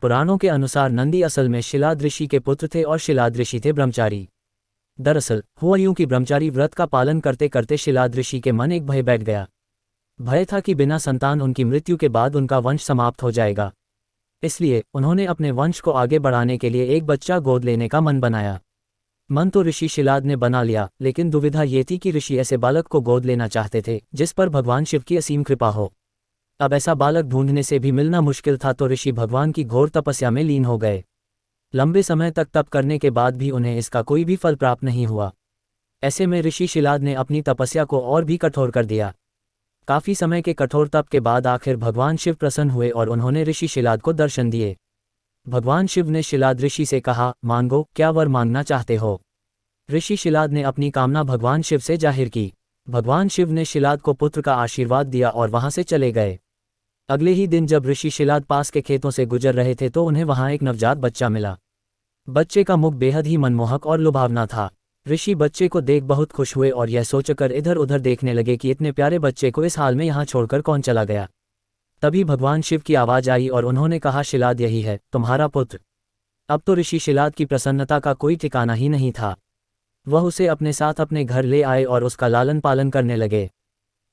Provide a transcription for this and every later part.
पुराणों के अनुसार नंदी असल में शिलाद ऋषि के पुत्र थे और शिलाद ऋषि थे ब्रह्मचारी। दरअसल हुआ यूं कि ब्रह्मचारी व्रत का पालन करते करते शिलाद ऋषि के मन एक भय बैठ गया। भय था कि बिना संतान उनकी मृत्यु के बाद उनका वंश समाप्त हो जाएगा। इसलिए उन्होंने अपने वंश को आगे बढ़ाने के लिए एक बच्चा गोद लेने का मन बनाया। मन तो ऋषि शिलाद ने बना लिया, लेकिन दुविधा ये थी कि ऋषि ऐसे बालक को गोद लेना चाहते थे जिस पर भगवान शिव की असीम कृपा हो। अब ऐसा बालक ढूंढने से भी मिलना मुश्किल था, तो ऋषि भगवान की घोर तपस्या में लीन हो गए। लंबे समय तक तप करने के बाद भी उन्हें इसका कोई भी फल प्राप्त नहीं हुआ। ऐसे में ऋषि शिलाद ने अपनी तपस्या को और भी कठोर कर दिया। काफी समय के कठोर तप के बाद आखिर भगवान शिव प्रसन्न हुए और उन्होंने ऋषि शिलाद को दर्शन दिए। भगवान शिव ने शिलाद ऋषि से कहा, मांगो, क्या वर मांगना चाहते हो। ऋषि शिलाद ने अपनी कामना भगवान शिव से जाहिर की। भगवान शिव ने शिलाद को पुत्र का आशीर्वाद दिया और वहां से चले गए। अगले ही दिन जब ऋषि शिलाद पास के खेतों से गुजर रहे थे तो उन्हें वहां एक नवजात बच्चा मिला। बच्चे का मुख बेहद ही मनमोहक और लुभावना था। ऋषि बच्चे को देख बहुत खुश हुए और यह सोचकर इधर उधर देखने लगे कि इतने प्यारे बच्चे को इस हाल में यहाँ छोड़कर कौन चला गया। तभी भगवान शिव की आवाज आई और उन्होंने कहा, शिलाद यही है तुम्हारा पुत्र। अब तो ऋषि शिलाद की प्रसन्नता का कोई ठिकाना ही नहीं था। वह उसे अपने साथ अपने घर ले आए और उसका लालन पालन करने लगे।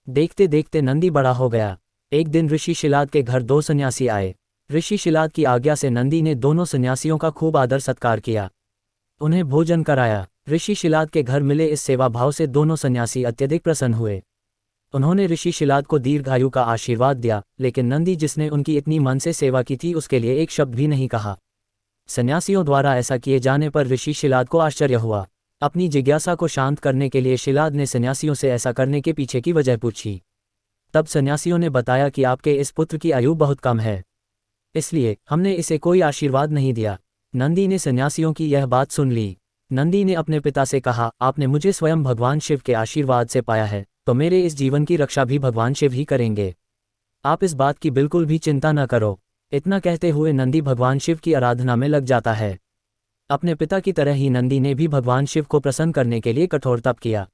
देखते देखते नंदी बड़ा हो गया। एक दिन ऋषि शिलाद के घर 2 सन्यासी आए। ऋषि शिलाद की आज्ञा से नंदी ने दोनों सन्यासियों का खूब आदर सत्कार किया, उन्हें भोजन कराया। ऋषि शिलाद के घर मिले इस सेवा भाव से दोनों सन्यासी अत्यधिक प्रसन्न हुए। उन्होंने ऋषि शिलाद को दीर्घायु का आशीर्वाद दिया, लेकिन नंदी जिसने उनकी इतनी मन से सेवा की थी उसके लिए एक शब्द भी नहीं कहा। सन्यासियों द्वारा ऐसा किए जाने पर ऋषि शिलाद को आश्चर्य हुआ। अपनी जिज्ञासा को शांत करने के लिए शिलाद ने सन्यासियों से ऐसा करने के पीछे की वजह पूछी। तब सन्यासियों ने बताया कि आपके इस पुत्र की आयु बहुत कम है, इसलिए हमने इसे कोई आशीर्वाद नहीं दिया। नंदी ने सन्यासियों की यह बात सुन ली। नंदी ने अपने पिता से कहा, आपने मुझे स्वयं भगवान शिव के आशीर्वाद से पाया है, तो मेरे इस जीवन की रक्षा भी भगवान शिव ही करेंगे। आप इस बात की बिल्कुल भी चिंता न करो। इतना कहते हुए नंदी भगवान शिव की आराधना में लग जाता है। अपने पिता की तरह ही नंदी ने भी भगवान शिव को प्रसन्न करने के लिए कठोर तप किया।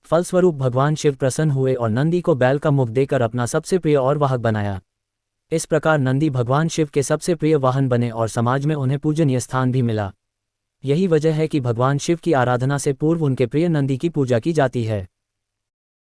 फलस्वरूप भगवान शिव प्रसन्न हुए और नंदी को बैल का मुख देकर अपना सबसे प्रिय और वाहक बनाया। इस प्रकार नंदी भगवान शिव के सबसे प्रिय वाहन बने और समाज में उन्हें पूजनीय स्थान भी मिला। यही वजह है कि भगवान शिव की आराधना से पूर्व उनके प्रिय नंदी की पूजा की जाती है।